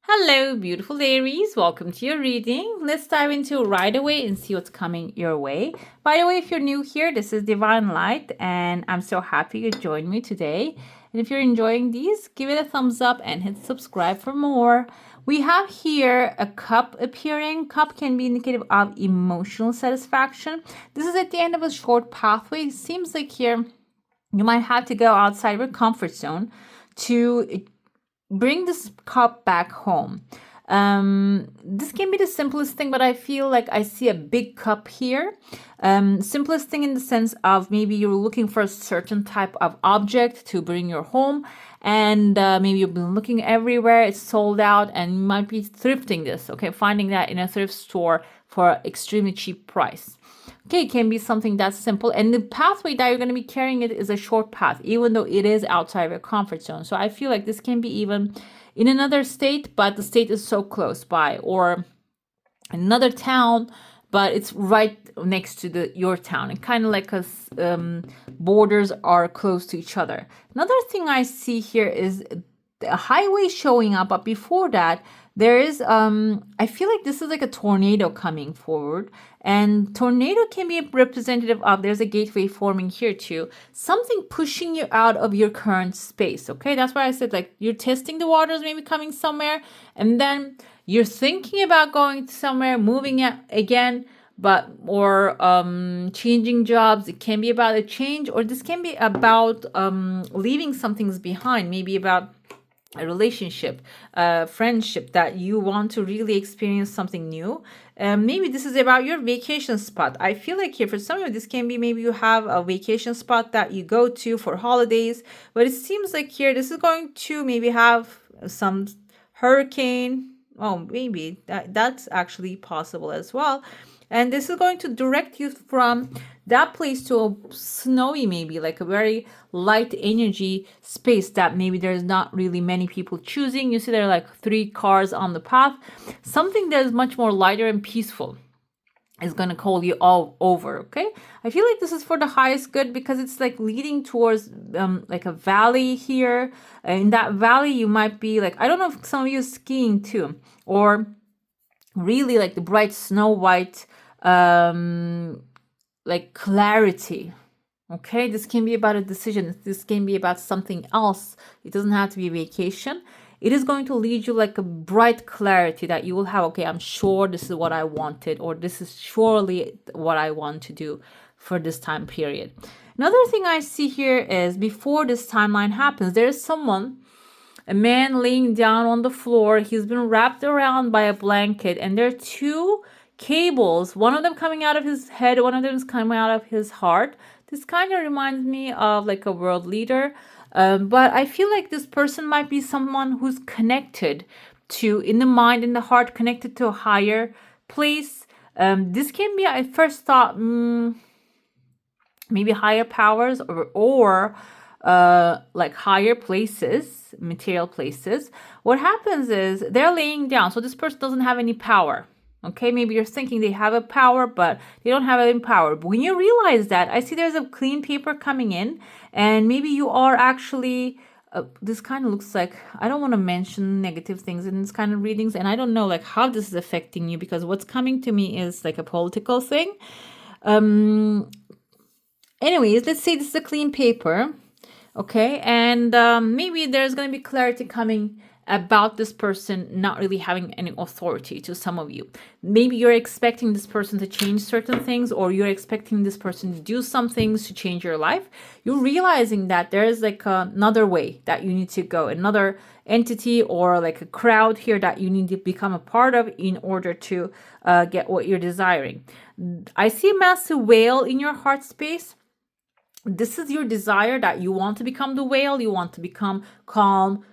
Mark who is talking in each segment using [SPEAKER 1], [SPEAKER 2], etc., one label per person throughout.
[SPEAKER 1] Hello, beautiful Aries. Welcome to your reading. Let's dive into right away and see what's coming your way. By the way, if you're new here, this is Divine Light, and I'm so happy you joined me today. And if you're enjoying these, give it a thumbs up and hit subscribe for more. We have here a cup appearing. Cup can be indicative of emotional satisfaction. This is at the end of a short pathway. It seems like here you might have to go outside your comfort zone to bring this cup back home. This can be the simplest thing, but I feel like I see a big cup here. Simplest thing in the sense of maybe you're looking for a certain type of object to bring your home, and maybe you've been looking everywhere, it's sold out, and you might be thrifting this, okay, finding that in a thrift store for an extremely cheap price. Okay, it can be something that's simple, and the pathway that you're going to be carrying it is a short path, even though it is outside of your comfort zone. So I feel like this can be even in another state, but the state is so close by, or another town, but it's right next to your town, and kind of like borders are close to each other. Another thing I see here is a highway showing up, but before that there is I feel like this is like a tornado coming forward, and tornado can be representative of, there's a gateway forming here too, something pushing you out of your current space. Okay, that's why I said like you're testing the waters, maybe coming somewhere, and then you're thinking about going somewhere, moving again, but or changing jobs. It can be about a change, or this can be about leaving some things behind, maybe about a relationship, a friendship, that you want to really experience something new. Maybe this is about your vacation spot. I feel like here for some of you, this can be maybe you have a vacation spot that you go to for holidays, but it seems like here this is going to maybe have some hurricane. Oh, maybe that's actually possible as well. And this is going to direct you from that place to a snowy, maybe like a very light energy space that maybe there's not really many people choosing. You see there are like 3 cars on the path. Something that is much more lighter and peaceful is going to call you all over. Okay, I feel like this is for the highest good, because it's like leading towards like a valley here. In that valley you might be like, I don't know if some of you are skiing too, or really like the bright snow white like clarity. Okay, this can be about a decision, this can be about something else. It doesn't have to be a vacation. It is going to lead you like a bright clarity that you will have. Okay, I'm sure this is what I wanted, or this is surely what I want to do for this time period. Another thing I see here is before this timeline happens, there is someone, a man laying down on the floor. He's been wrapped around by a blanket, and there are 2 cables, one of them coming out of his head, one of them is coming out of his heart. This kind of reminds me of like a world leader, but I feel like this person might be someone who's connected to, in the mind, in the heart, connected to a higher place. This can be, I first thought, maybe higher powers, or like higher places, material places. What happens is they're laying down, so this person doesn't have any power. Okay, maybe you're thinking they have a power, but they don't have any power. But when you realize that, I see there's a clean paper coming in, and maybe you are actually, this kind of looks like, I don't want to mention negative things in this kind of readings, and I don't know like how this is affecting you, because what's coming to me is like a political thing. Anyways, let's say this is a clean paper. Okay, and maybe there's going to be clarity coming about this person not really having any authority to some of you. Maybe you're expecting this person to change certain things, or you're expecting this person to do some things to change your life. You're realizing that there is like another way that you need to go, another entity or like a crowd here that you need to become a part of in order to get what you're desiring. I see a massive whale in your heart space. This is your desire, that you want to become the whale, you want to become calm,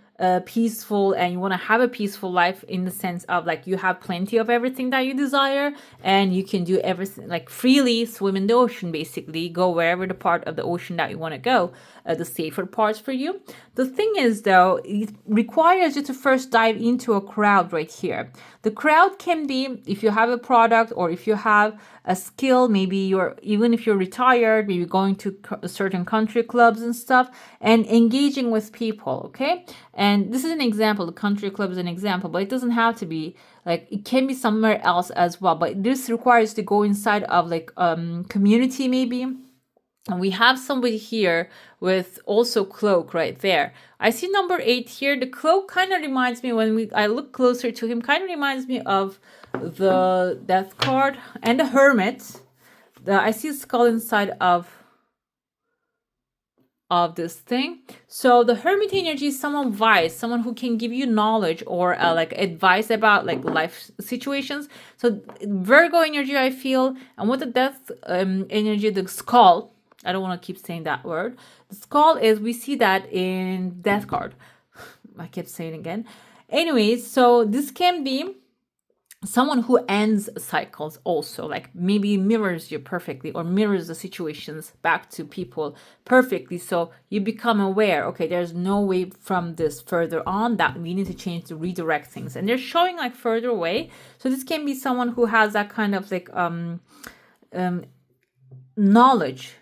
[SPEAKER 1] peaceful, and you want to have a peaceful life, in the sense of like you have plenty of everything that you desire, and you can do everything, like freely swim in the ocean, basically go wherever the part of the ocean that you want to go, the safer parts for you. The thing is though, it requires you to first dive into a crowd right here. The crowd can be if you have a product, or if you have a skill, maybe even if you're retired, maybe going to certain country clubs and stuff, and engaging with people. Okay, And this is an example. The country club is an example, but it doesn't have to be. Like, it can be somewhere else as well. But this requires to go inside of like community maybe. And we have somebody here with also cloak right there. I see number 8 here. The cloak kind of reminds me, when I look closer to him, kind of reminds me of the death card and the hermit. I see a skull inside of this thing. So the hermit energy is someone wise, someone who can give you knowledge or like advice about like life situations. So Virgo energy, I feel, and with the death energy, the skull, I don't want to keep saying that word. The skull is, we see that in death card. I kept saying again. Anyways, so this can be someone who ends cycles also, like maybe mirrors you perfectly or mirrors the situations back to people perfectly. So you become aware, okay, there's no way from this further on, that we need to change to redirect things. And they're showing like further away. So this can be someone who has that kind of like knowledge.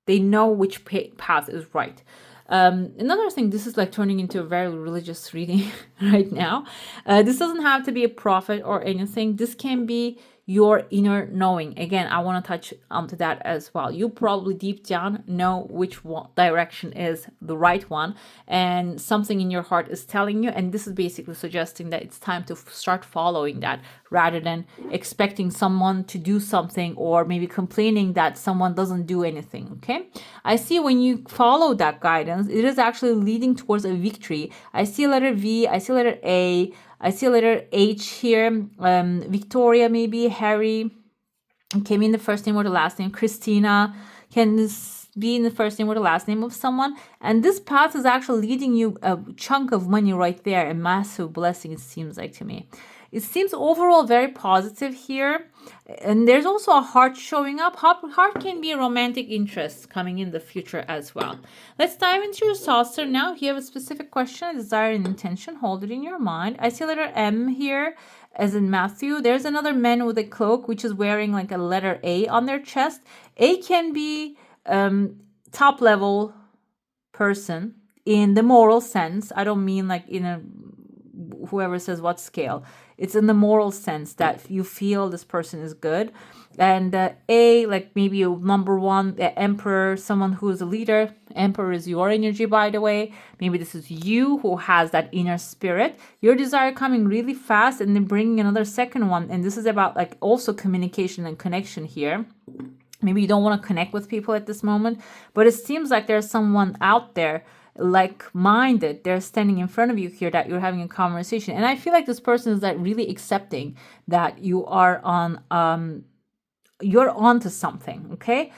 [SPEAKER 1] They know which path is right. Another thing, this is like turning into a very religious reading right now. This doesn't have to be a prophet or anything. This can be your inner knowing. Again, I want to touch onto that as well. You probably deep down know which direction is the right one, and something in your heart is telling you, and this is basically suggesting that it's time to start following that rather than expecting someone to do something or maybe complaining that someone doesn't do anything. Okay, I see when you follow that guidance, it is actually leading towards a victory. I see a letter V, I see a letter A, I see a letter H here. Victoria, maybe Harry can be in the first name or the last name. Christina can be in the first name or the last name of someone. And this path is actually leading you a chunk of money right there, a massive blessing, it seems like to me. It seems overall very positive here. And there's also a heart showing up. Heart can be a romantic interest coming in the future as well. Let's dive into your saucer now. If you have a specific question, a desire, and intention, hold it in your mind. I see a letter M here, as in Matthew. There's another man with a cloak, which is wearing like a letter A on their chest. A can be top level person in the moral sense. I don't mean like in a whoever says what scale. It's in the moral sense that you feel this person is good. And A, like maybe number 1, the emperor, someone who is a leader. Emperor is your energy, by the way. Maybe this is you who has that inner spirit. Your desire coming really fast and then bringing another second one. And this is about like also communication and connection here. Maybe you don't want to connect with people at this moment, but it seems like there's someone out there like-minded. They're standing in front of you here that you're having a conversation. And I feel like this person is like really accepting that you are on you're onto something, okay?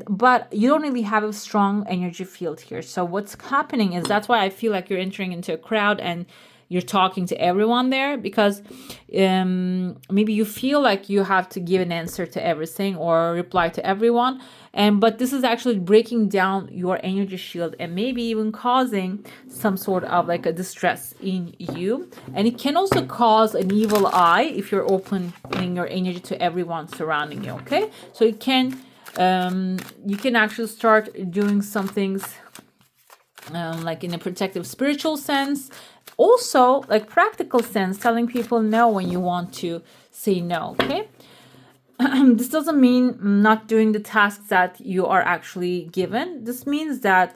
[SPEAKER 1] But you don't really have a strong energy field here. So what's happening is, that's why I feel like you're entering into a crowd and you're talking to everyone there, because maybe you feel like you have to give an answer to everything or reply to everyone. But this is actually breaking down your energy shield and maybe even causing some sort of like a distress in you. And it can also cause an evil eye if you're opening your energy to everyone surrounding you, okay? So it can, you can actually start doing some things like in a protective spiritual sense. Also, like practical sense, telling people no when you want to say no, okay? This doesn't mean not doing the tasks that you are actually given. This means that,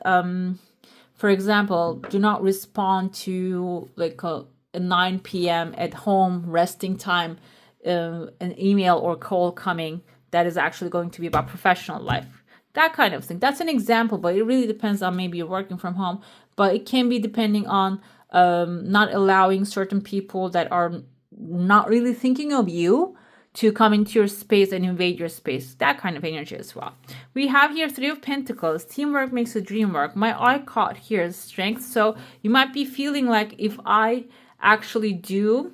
[SPEAKER 1] for example, do not respond to like a 9 p.m. at home resting time, an email or call coming that is actually going to be about professional life. That kind of thing. That's an example, but it really depends on, maybe you're working from home, but it can be depending on not allowing certain people that are not really thinking of you to come into your space and invade your space. That kind of energy as well. We have here 3 of Pentacles. Teamwork makes the dream work. My eye caught here is strength. So you might be feeling like, if I actually do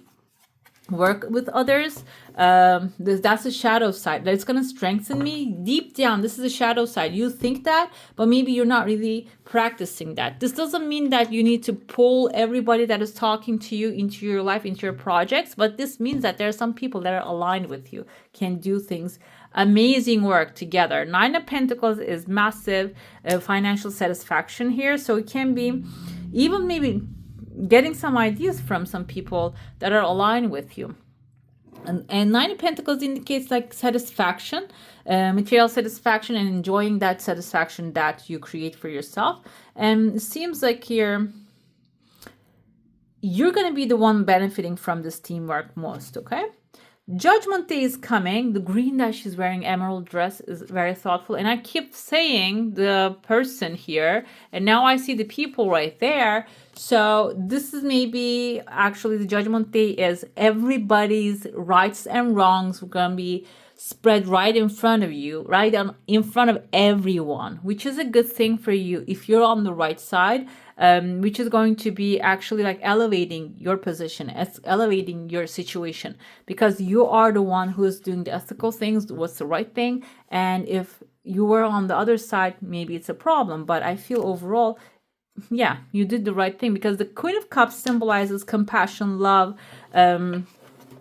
[SPEAKER 1] work with others, that's a shadow side that's going to strengthen me deep down. This is a shadow side. You think that, but maybe you're not really practicing that. This doesn't mean that you need to pull everybody that is talking to you into your life, into your projects, but this means that there are some people that are aligned with you, can do things, amazing work together. 9 of Pentacles is massive financial satisfaction here. So it can be even maybe getting some ideas from some people that are aligned with you. And Nine of Pentacles indicates like satisfaction, material satisfaction, and enjoying that satisfaction that you create for yourself. And it seems like here you're going to be the one benefiting from this teamwork most, okay? Judgment Day is coming. The green that she's wearing, emerald dress, is very thoughtful. And I keep saying the person here, and now I see the people right there. So this is maybe actually the Judgment Day is everybody's rights and wrongs are going to be spread right in front of you, right in front of everyone, which is a good thing for you if you're on the right side. Which is going to be actually like elevating your position, elevating your situation, because you are the one who is doing the ethical things, what's the right thing. And if you were on the other side, maybe it's a problem. But I feel overall, yeah, you did the right thing, because the Queen of Cups symbolizes compassion, love,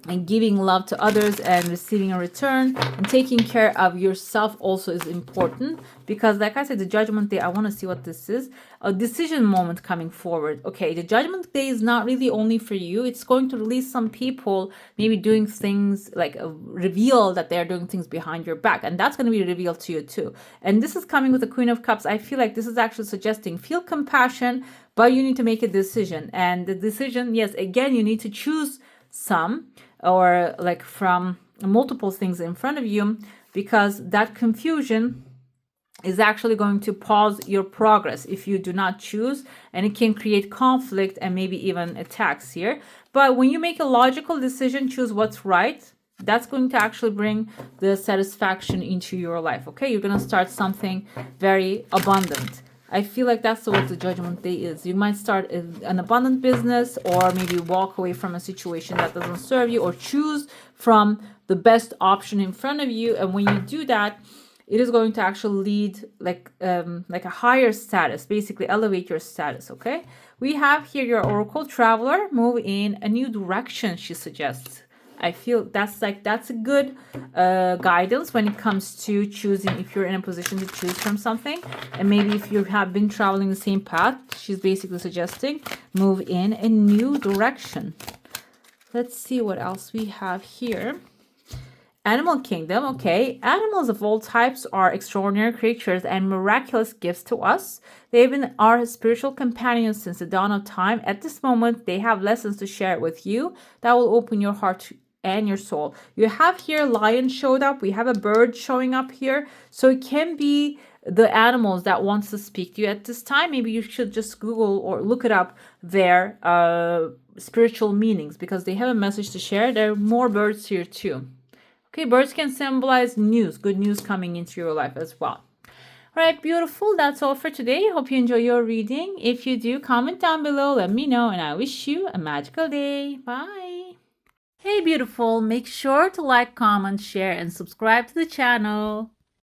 [SPEAKER 1] and giving love to others and receiving a return, and taking care of yourself also is important, because like I said, the Judgment Day, I want to see what this is. A decision moment coming forward. Okay, the Judgment Day is not really only for you. It's going to release some people maybe doing things like reveal that they're doing things behind your back, and that's going to be revealed to you too. And this is coming with the Queen of Cups. I feel like this is actually suggesting feel compassion, but you need to make a decision. And the decision, yes, again, you need to choose some, or like from multiple things in front of you, because that confusion is actually going to pause your progress if you do not choose, and it can create conflict and maybe even attacks here. But when you make a logical decision, choose what's right, that's going to actually bring the satisfaction into your life. Okay, you're going to start something very abundant. I feel like that's what the Judgment Day is. You might start an abundant business, or maybe walk away from a situation that doesn't serve you, or choose from the best option in front of you. And when you do that, it is going to actually lead like a higher status, basically elevate your status, okay? We have here your Oracle Traveler, move in a new direction, she suggests. I feel that's a good guidance when it comes to choosing, if you're in a position to choose from something. And maybe if you have been traveling the same path, she's basically suggesting move in a new direction. Let's see what else we have here. Animal Kingdom, okay. Animals of all types are extraordinary creatures and miraculous gifts to us. They've been our spiritual companions since the dawn of time. At this moment, they have lessons to share with you that will open your heart and your soul. You have here lion showed up. We have a bird showing up here. So it can be the animals that wants to speak to you at this time. Maybe you should just Google or look it up, their spiritual meanings, because they have a message to share. There are more birds here too. Okay, birds can symbolize news, good news coming into your life as well. All right, beautiful. That's all for today. Hope you enjoy your reading. If you do, comment down below, let me know, and I wish you a magical day. Bye. Hey, beautiful. Make sure to like, comment, share, and subscribe to the channel.